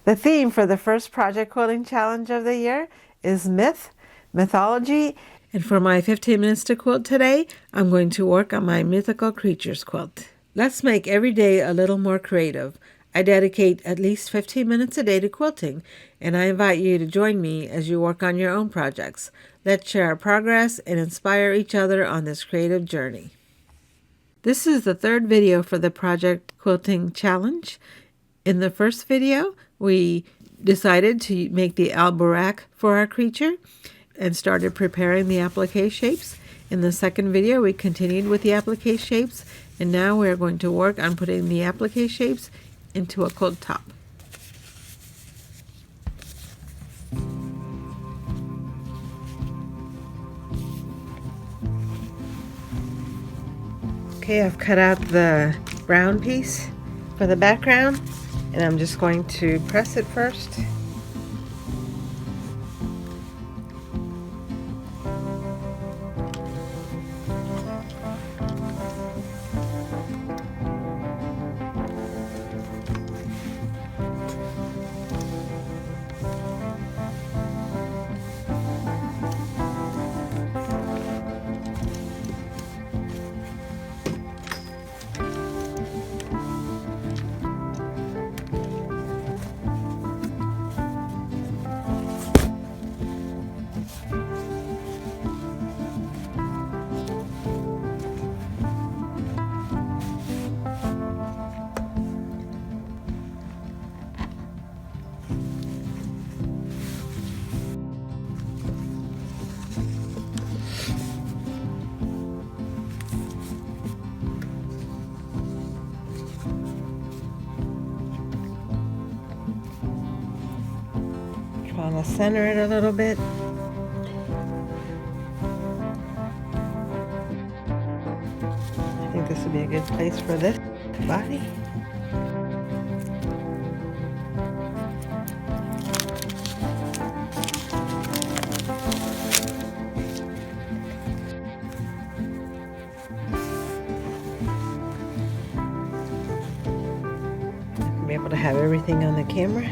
The theme for the first Project Quilting Challenge of the year is mythology. And for my 15 minutes to quilt today, I'm going to work on my mythical creatures quilt. Let's make every day a little more creative. I dedicate at least 15 minutes a day to quilting, and I invite you to join me as you work on your own projects. Let's share our progress and inspire each other on this creative journey. This is the third video for the Project Quilting Challenge. In the first video, we decided to make the al-Buraq for our creature and started preparing the applique shapes. In the second video, we continued with the applique shapes, and now we're going to work on putting the applique shapes into a quilt top. Okay, I've cut out the brown piece for the background, and I'm just going to press it first. Trying to center it a little bit. I think this would be a good place for this body. Be able to have everything on the camera.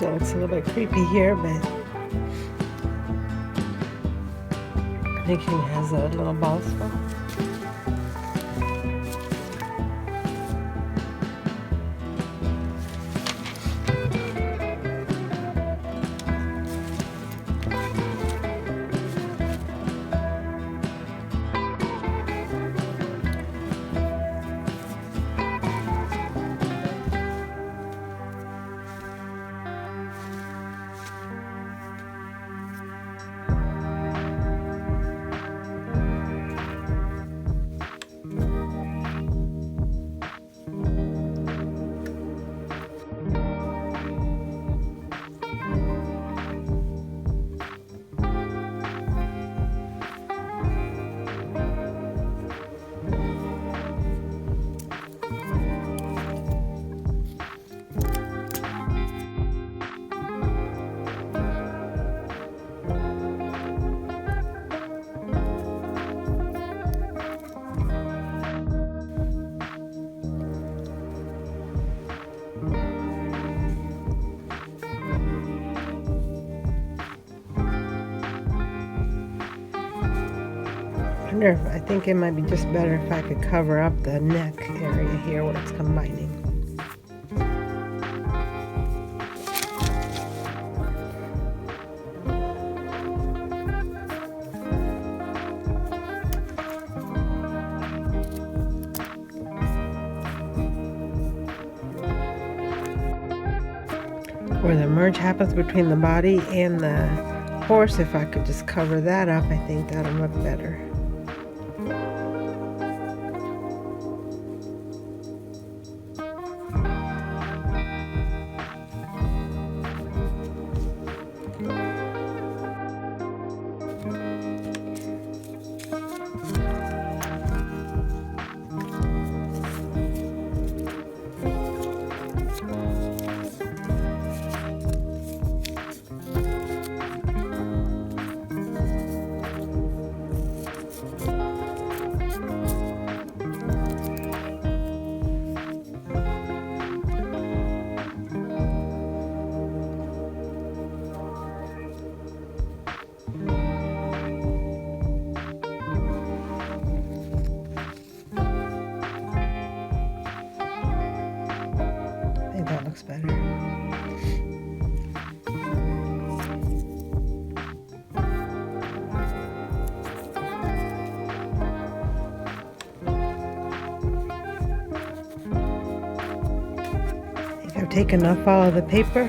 Still looks a little bit creepy here, but I think she has a little ball spot. I think it might be just better if I could cover up the neck area here where it's combining. Where the merge happens between the body and the horse, if I could just cover that up, I think that'll look better. That looks better. I think I've taken off all of the paper.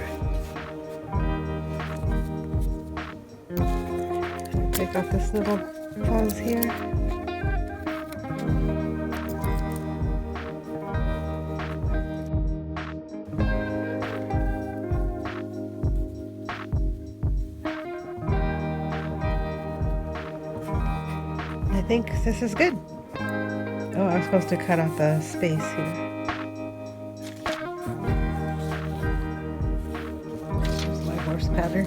Take off this little pause here. I think this is good. Oh, I was supposed to cut out the space here. Here's my horse pattern.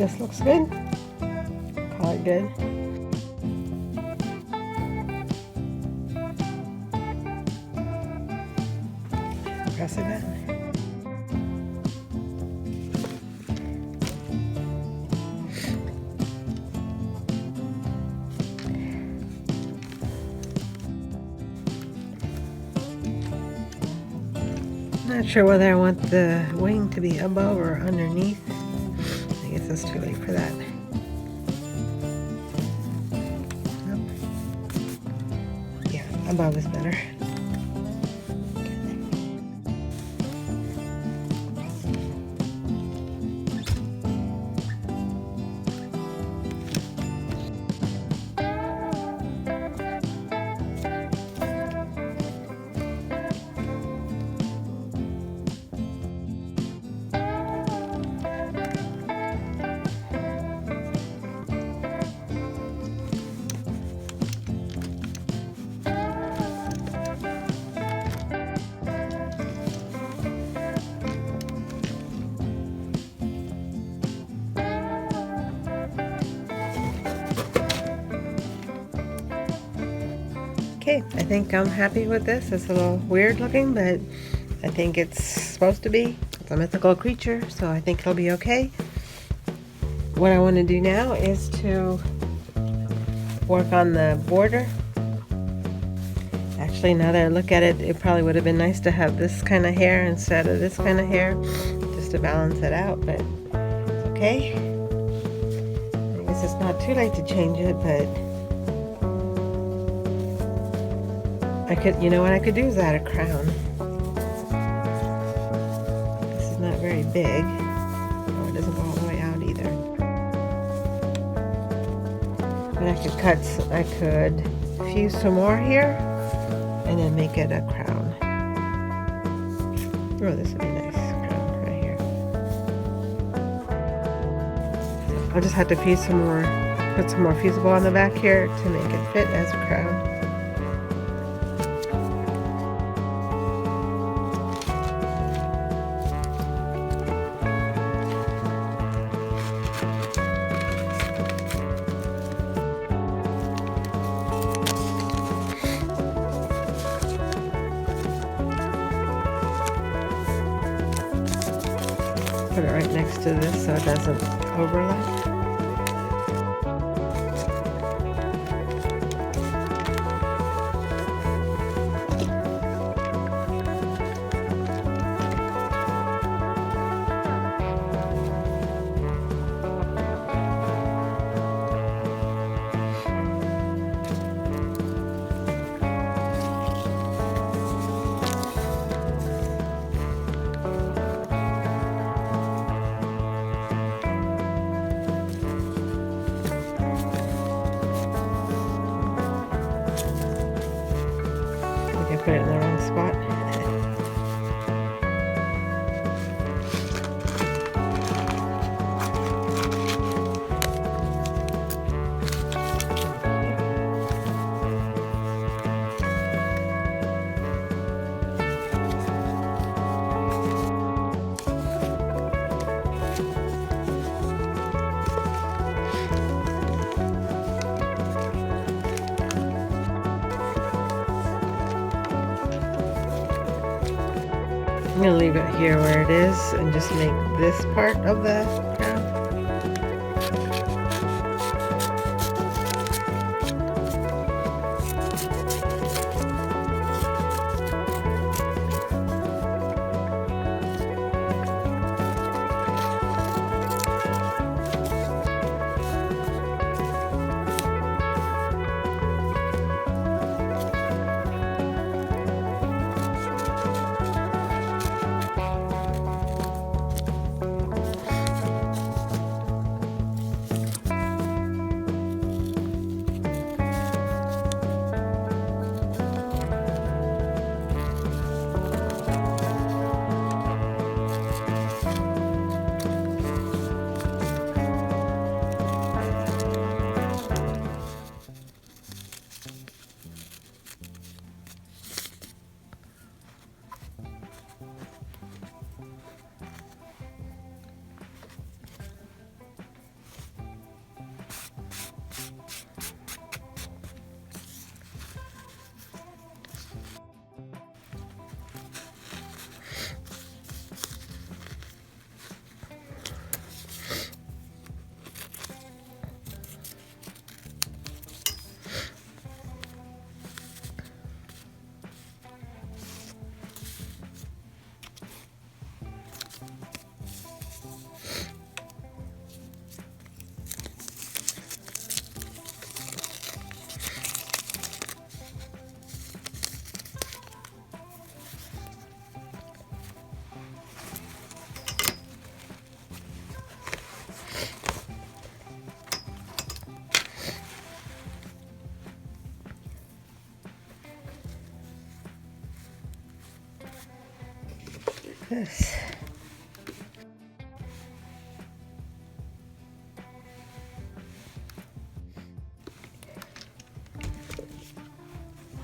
This looks good. Call it good. Press it in. Not sure whether I want the wing to be above or underneath. I guess it's too late for that. Nope. Yeah, above is better. Okay, I think I'm happy with this. It's a little weird looking, but I think it's supposed to be. It's a mythical creature, so I think it'll be okay. What I want to do now is to work on the border. Actually, now that I look at it, it probably would have been nice to have this kind of hair instead of this kind of hair, just to balance it out, but it's okay. I guess it's not too late to change it, but I could, you know what I could do is add a crown. This is not very big. Oh, it doesn't go all the way out either. But I could fuse some more here and then make it a crown. Oh, this would be nice crown right here. I'll just have to fuse some more, put some more fusible on the back here to make it fit as a crown. Put it right next to this so it doesn't overlap. Put it in the wrong spot. I'm going to leave it here where it is and just make this part of the crown. this.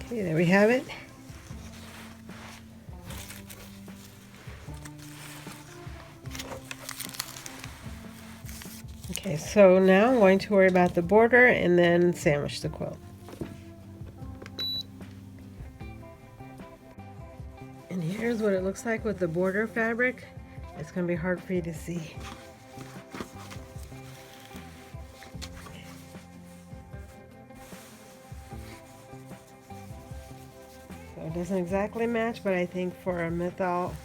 Okay, there we have it. Okay, so now I'm going to worry about the border and then sandwich the quilt. And here's what it looks like with the border fabric. It's going to be hard for you to see. So it doesn't exactly match, but I think for a mythology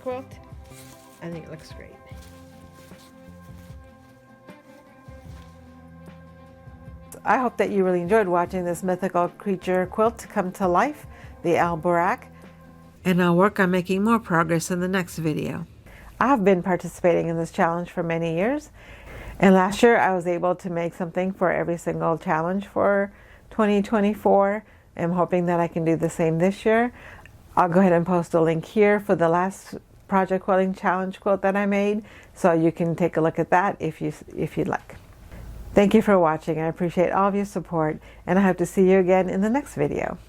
quilt, I think it looks great. I hope that you really enjoyed watching this mythical creature quilt come to life, the al-Buraq, and I'll work on making more progress in the next video. I have been participating in this challenge for many years, and last year I was able to make something for every single challenge for 2024. I'm hoping that I can do the same this year. I'll go ahead and post a link here for the last Project Quilting Challenge quilt that I made, so you can take a look at that if you'd like. Thank you for watching. I appreciate all of your support, and I hope to see you again in the next video.